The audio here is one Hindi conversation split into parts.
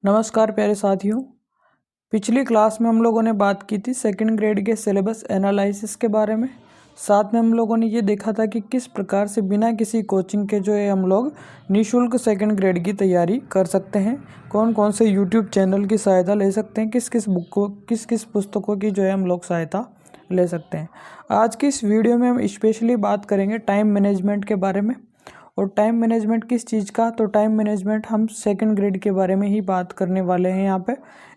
नमस्कार प्यारे साथियों। पिछली क्लास में हम लोगों ने बात की थी सेकंड ग्रेड के सिलेबस एनालिसिस के बारे में। साथ में हम लोगों ने ये देखा था कि किस प्रकार से बिना किसी कोचिंग के जो है हम लोग निःशुल्क सेकंड ग्रेड की तैयारी कर सकते हैं, कौन कौन से यूट्यूब चैनल की सहायता ले सकते हैं, किस किस बुक को किस किस पुस्तकों की जो है हम लोग सहायता ले सकते हैं। आज की इस वीडियो में हम स्पेशली बात करेंगे टाइम मैनेजमेंट के बारे में। और टाइम मैनेजमेंट किस चीज़ का, तो टाइम मैनेजमेंट हम सेकंड ग्रेड के बारे में ही बात करने वाले हैं। यहाँ पे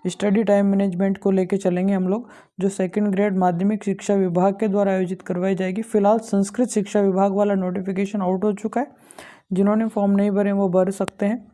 स्टडी टाइम मैनेजमेंट को लेके चलेंगे हम लोग, जो सेकंड ग्रेड माध्यमिक शिक्षा विभाग के द्वारा आयोजित करवाई जाएगी। फिलहाल संस्कृत शिक्षा विभाग वाला नोटिफिकेशन आउट हो चुका है, जिन्होंने फॉर्म नहीं भरे वो भर सकते हैं।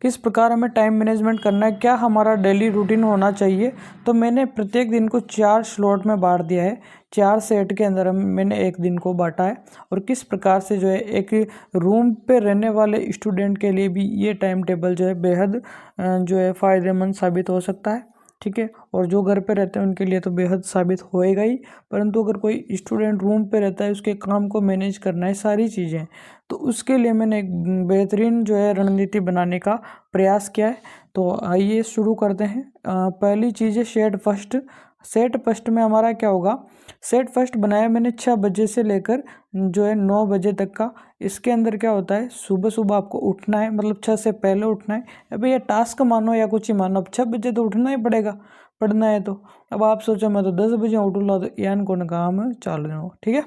किस प्रकार हमें टाइम मैनेजमेंट करना है, क्या हमारा डेली रूटीन होना चाहिए, तो मैंने प्रत्येक दिन को 4 स्लॉट में बांट दिया है। 4 सेट के अंदर मैंने एक दिन को बांटा है। और किस प्रकार से जो है एक रूम पे रहने वाले स्टूडेंट के लिए भी ये टाइम टेबल जो है बेहद जो है फ़ायदेमंद साबित हो सकता है। ठीक है, और जो घर पे रहते हैं उनके लिए तो बेहद साबित होएगा ही, परंतु अगर कोई स्टूडेंट रूम पे रहता है, उसके काम को मैनेज करना है, सारी चीज़ें, तो उसके लिए मैंने एक बेहतरीन जो है रणनीति बनाने का प्रयास किया है। तो आइए शुरू करते हैं। पहली चीज़ है सेट फर्स्ट। सेट फर्स्ट में हमारा क्या होगा, सेट फर्स्ट बनाया मैंने 6 बजे से लेकर जो है 9 बजे तक का। इसके अंदर क्या होता है, सुबह सुबह आपको उठना है, मतलब 6 से पहले उठना है। अभी ये टास्क मानो या कुछ ही मानो, अब 6 बजे तो उठना ही पड़ेगा, पढ़ना है तो। अब आप सोचो मैं तो 10 बजे उठूँगा तो यान को काम चालू हो, ठीक है।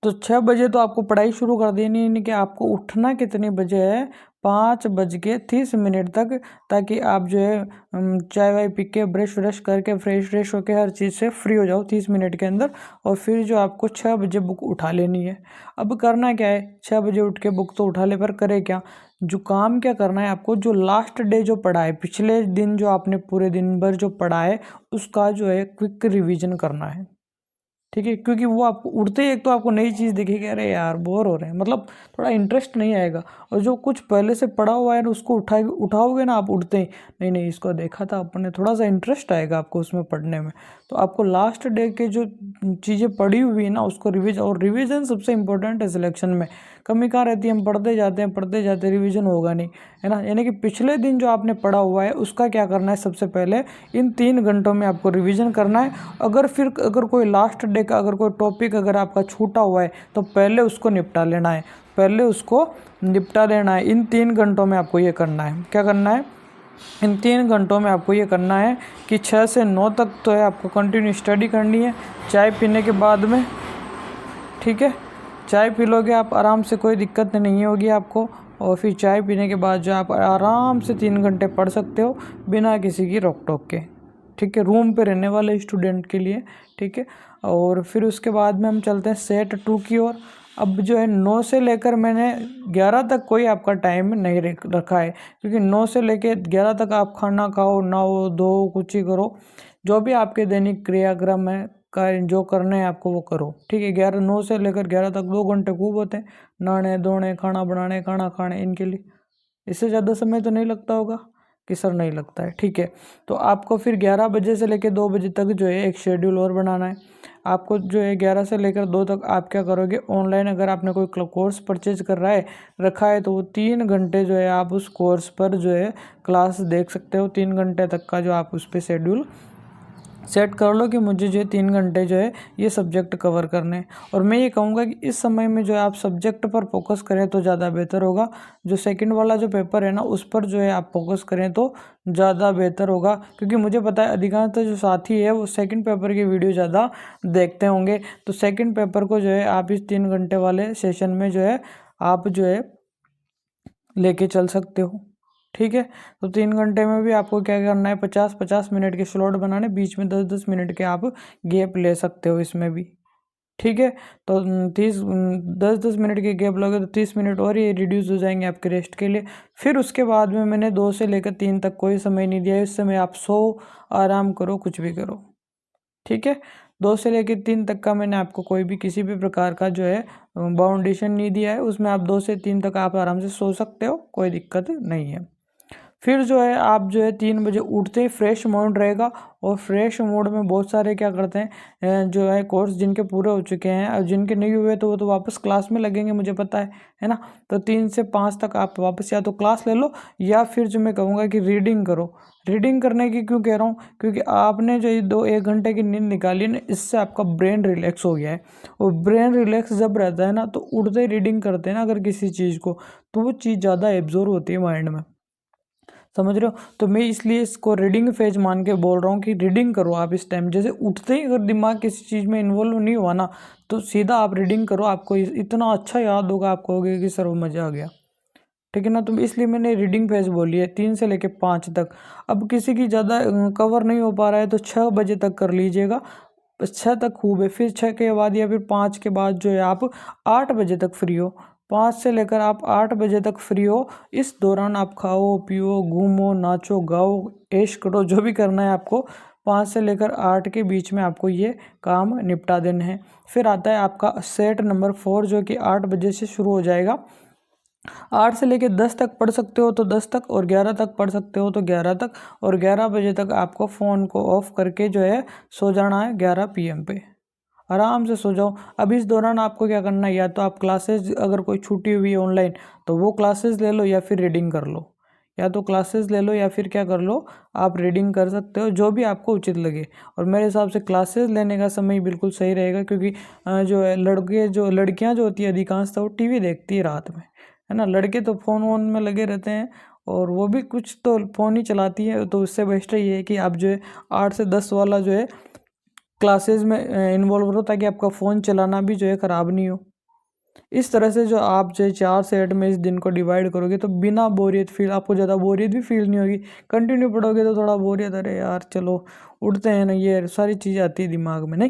तो 6 बजे तो आपको पढ़ाई शुरू कर देनी है कि आपको उठना कितने बजे है, 5:30 तक, ताकि आप जो है चाय वाय पी के ब्रश व्रश करके फ्रेश होके हर चीज़ से फ्री हो जाओ 30 मिनट के अंदर। और फिर जो आपको 6 बजे बुक उठा लेनी है। अब करना क्या है, 6 बजे उठ के बुक तो उठा ले, पर करे क्या, जो काम क्या करना है आपको, जो लास्ट डे जो पढ़ा है, पिछले दिन जो आपने पूरे दिन भर जो पढ़ा है, उसका जो है क्विक रिविज़न करना है। ठीक है, क्योंकि वो आपको उठते ही एक तो आपको नई चीज़ दिखेगी, अरे यार बोर हो रहे हैं, मतलब थोड़ा इंटरेस्ट नहीं आएगा। और जो कुछ पहले से पढ़ा हुआ है ना, उसको उठाओगे ना आप उठते ही, नहीं नहीं इसको देखा था अपन ने, थोड़ा सा इंटरेस्ट आएगा आपको उसमें पढ़ने में। तो आपको लास्ट डे के जो चीज़ें पढ़ी हुई है ना, उसको रिविज़न सबसे इंपॉर्टेंट है सिलेक्शन में। कमी कहाँ रहती है, हम पढ़ते जाते हैं, रिविज़न होगा नहीं, है ना। यानी कि पिछले दिन जो आपने पढ़ा हुआ है उसका क्या करना है, सबसे पहले इन 3 घंटों में आपको रिविज़न करना है। अगर कोई लास्ट डे का अगर कोई टॉपिक अगर आपका छूटा हुआ है, तो पहले उसको निपटा लेना है, इन 3 घंटों में आपको ये करना है। क्या करना है, इन 3 घंटों में आपको ये करना है कि 6 से 9 तक तो है आपको कंटिन्यू स्टडी करनी है, चाय पीने के बाद में। ठीक है, चाय पी लोगे आप आराम से, कोई दिक्कत नहीं होगी आपको। और फिर चाय पीने के बाद जो आप आराम से 3 घंटे पढ़ सकते हो बिना किसी की रोक टोक के। ठीक है, रूम पे रहने वाले स्टूडेंट के लिए। ठीक है, और फिर उसके बाद में हम चलते हैं सेट 2 की ओर। अब जो है 9 से लेकर मैंने 11 तक कोई आपका टाइम नहीं रखा है, क्योंकि 9 से लेकर 11 तक आप खाना खाओ, नहाओ धो, कुछ ही करो, जो भी आपके दैनिक क्रियाक्रम है कार्य जो करने हैं आपको वो करो। ठीक है, 9 से लेकर 11 तक 2 घंटे खूब होते हैं, नहाने धोने, खाना बनाने, खाना खाने, इनके लिए। इससे ज़्यादा समय तो नहीं लगता होगा कि सर नहीं लगता है। ठीक है, तो आपको फिर 11 बजे से लेकर 2 बजे तक जो है एक शेड्यूल और बनाना है। आपको जो है 11 से लेकर 2 तक आप क्या करोगे, ऑनलाइन अगर आपने कोई कोर्स परचेज कर रखा है, तो वो 3 घंटे जो है आप उस कोर्स पर जो है क्लास देख सकते हो। 3 घंटे तक का जो आप उस पर शेड्यूल सेट कर लो कि मुझे जो है 3 घंटे जो है ये सब्जेक्ट कवर करने हैं। और मैं ये कहूँगा कि इस समय में जो है आप सब्जेक्ट पर फोकस करें तो ज़्यादा बेहतर होगा। जो सेकंड वाला जो पेपर है ना, उस पर जो है आप फोकस करें तो ज़्यादा बेहतर होगा, क्योंकि मुझे पता है अधिकांशतः जो साथी है वो सेकंड पेपर की वीडियो ज़्यादा देखते होंगे। तो सेकंड पेपर को जो है आप इस 3 घंटे वाले सेशन में जो है आप जो है लेके चल सकते हो। ठीक है, तो 3 घंटे में भी आपको क्या करना है, 50-50 मिनट के स्लॉट बनाने, बीच में 10-10 मिनट के आप गैप ले सकते हो इसमें भी। ठीक है, तो 10-10 मिनट के गैप लोगे तो 30 मिनट और ये रिड्यूस हो जाएंगे आपके रेस्ट के लिए। फिर उसके बाद में मैंने 2 से लेकर 3 तक कोई समय नहीं दिया है। इस समय आप सो, आराम करो, कुछ भी करो। ठीक है, 2 से लेकर 3 तक का मैंने आपको कोई भी किसी भी प्रकार का जो है बाउंडेशन नहीं दिया है। उसमें आप 2 से 3 तक आप आराम से सो सकते हो, कोई दिक्कत नहीं है। फिर जो है आप जो है 3 बजे उठते ही फ्रेश मूड रहेगा, और फ्रेश मूड में बहुत सारे क्या करते हैं जो है कोर्स जिनके पूरे हो चुके हैं और जिनके नहीं हुए तो वो तो वापस क्लास में लगेंगे, मुझे पता है ना। तो 3 से 5 तक आप वापस या तो क्लास ले लो, या फिर जो मैं कहूँगा कि रीडिंग करो। रीडिंग करने की क्यों कह रहा हूँ, क्योंकि आपने जो ये 1 घंटे की नींद निकाली ना, इससे आपका ब्रेन रिलैक्स हो गया है। और ब्रेन रिलैक्स जब रहता है ना, तो उठते ही रीडिंग करते हैं ना अगर किसी चीज़ को, तो वो चीज़ ज़्यादा एब्जॉर्व होती है माइंड में, समझ रहे हो। तो मैं इसलिए इसको रीडिंग फेज मान के बोल रहा हूँ कि रीडिंग करो आप इस टाइम। जैसे उठते ही अगर दिमाग किसी चीज़ में इन्वॉल्व नहीं हुआ ना, तो सीधा आप रीडिंग करो, आपको इतना अच्छा याद होगा, आप कहोगे कि सर वो मज़ा आ गया, ठीक है ना। तो इसलिए मैंने रीडिंग फेज बोली है 3 से लेके 5 तक। अब किसी की ज़्यादा कवर नहीं हो पा रहा है तो 6 बजे तक कर लीजिएगा, 6 तक खूब है। फिर 6 के बाद या फिर 5 के बाद जो है आप 8 बजे तक फ्री हो, 5 से लेकर आप 8 बजे तक फ्री हो। इस दौरान आप खाओ पियो घूमो नाचो गाओ ऐश करो, जो भी करना है आपको। 5 से लेकर 8 के बीच में आपको ये काम निपटा देना है। फिर आता है आपका सेट नंबर 4, जो कि 8 बजे से शुरू हो जाएगा। 8 से लेकर 10 तक पढ़ सकते हो तो 10 तक, और 11 तक पढ़ सकते हो तो 11 तक, और 11 बजे तक आपको फ़ोन को ऑफ करके जो है सो जाना है 11 PM पे। आराम से सो जाओ। अब इस दौरान आपको क्या करना है, या तो आप क्लासेस अगर कोई छूटी हुई है ऑनलाइन तो वो क्लासेस ले लो, या फिर रीडिंग कर लो। या तो क्लासेस ले लो या फिर क्या कर लो, आप रीडिंग कर सकते हो, जो भी आपको उचित लगे। और मेरे हिसाब से क्लासेस लेने का समय बिल्कुल सही रहेगा, क्योंकि जो है लड़कियां जो होती है अधिकांशतः वो टीवी देखती है रात में, है ना। लड़के तो फ़ोन वोन में लगे रहते हैं, और वो भी कुछ तो फ़ोन ही चलाती है। तो उससे बेस्ट ये है कि आप जो है 8 से 10 वाला जो है क्लासेस में इन्वॉल्व रहो, ताकि आपका फ़ोन चलाना भी जो है ख़राब नहीं हो। इस तरह से जो आप जो है 4 सेट में इस दिन को डिवाइड करोगे तो बिना बोरियत फील, आपको ज़्यादा बोरियत भी फील नहीं होगी। कंटिन्यू पढ़ोगे तो थोड़ा बोरियत, अरे यार चलो उठते हैं ना, ये सारी चीज़ें आती है दिमाग में, नहीं।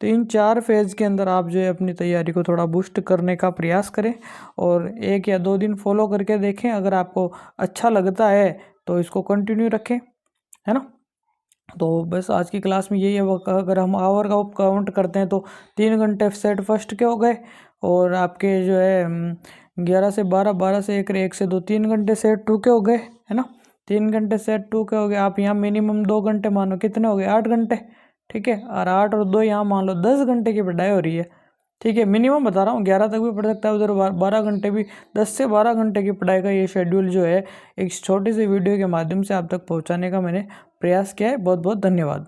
तो इन 4 फेज़ के अंदर आप जो है अपनी तैयारी को थोड़ा बूस्ट करने का प्रयास करें, और 1 या 2 दिन फॉलो करके देखें। अगर आपको अच्छा लगता है तो इसको कंटिन्यू रखें, है ना। तो बस आज की क्लास में यही है। अगर हम आवर का काउंट करते हैं तो 3 घंटे सेट फर्स्ट के हो गए, और आपके जो है 11 से 12, 12 से 1, 1 से 2, 3 घंटे सेट 2 के हो गए, है ना। 3 घंटे सेट 2 के हो गए। आप यहाँ मिनिमम 2 घंटे मानो, कितने हो गए 8 घंटे, ठीक है। और 8 और 2 यहाँ मान लो 10 घंटे की पढ़ाई हो रही है, ठीक है। मिनिमम बता रहा हूँ, 11 तक भी पढ़ सकता है, उधर 12 घंटे भी, 10 से 12 घंटे की पढ़ाई का ये शेड्यूल जो है एक छोटी सी वीडियो के माध्यम से आप तक पहुँचाने का मैंने प्रयास किया है। बहुत बहुत धन्यवाद।